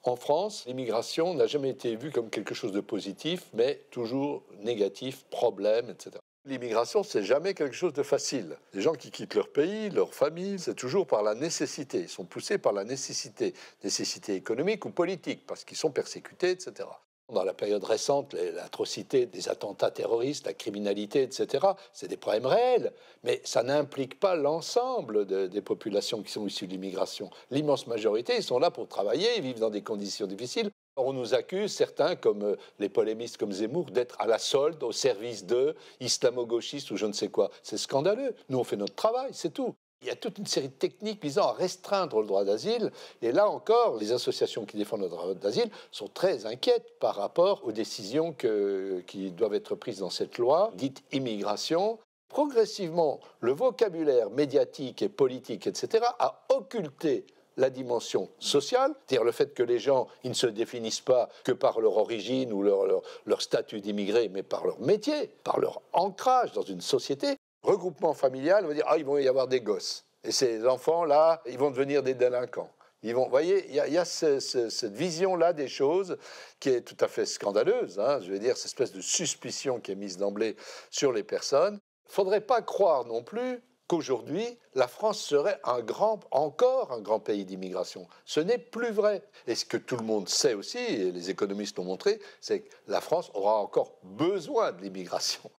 En France, l'immigration n'a jamais été vue comme quelque chose de positif, mais toujours négatif, problème, etc. L'immigration, c'est jamais quelque chose de facile. Les gens qui quittent leur pays, leur famille, c'est toujours par la nécessité. Ils sont poussés par la nécessité, nécessité économique ou politique, parce qu'ils sont persécutés, etc. Dans la période récente, l'atrocité des attentats terroristes, la criminalité, etc., c'est des problèmes réels, mais ça n'implique pas l'ensemble des populations qui sont issues de l'immigration. L'immense majorité, ils sont là pour travailler, ils vivent dans des conditions difficiles. On nous accuse, certains, comme les polémistes comme Zemmour, d'être à la solde, au service d'eux, islamo-gauchistes ou je ne sais quoi. C'est scandaleux. Nous, on fait notre travail, c'est tout. Il y a toute une série de techniques visant à restreindre le droit d'asile. Et là encore, les associations qui défendent le droit d'asile sont très inquiètes par rapport aux décisions qui doivent être prises dans cette loi, dite immigration. Progressivement, le vocabulaire médiatique et politique, etc., a occulté la dimension sociale, c'est-à-dire le fait que les gens ils ne se définissent pas que par leur origine ou leur statut d'immigré, mais par leur métier, par leur ancrage dans une société. Regroupement familial, on va dire il va y avoir des gosses. Et ces enfants-là, ils vont devenir des délinquants. Vous voyez, il y a cette vision-là des choses qui est tout à fait scandaleuse. Je veux dire, cette espèce de suspicion qui est mise d'emblée sur les personnes. Il ne faudrait pas croire non plus qu'aujourd'hui, la France serait encore un grand pays d'immigration. Ce n'est plus vrai. Et ce que tout le monde sait aussi, et les économistes l'ont montré, c'est que la France aura encore besoin de l'immigration.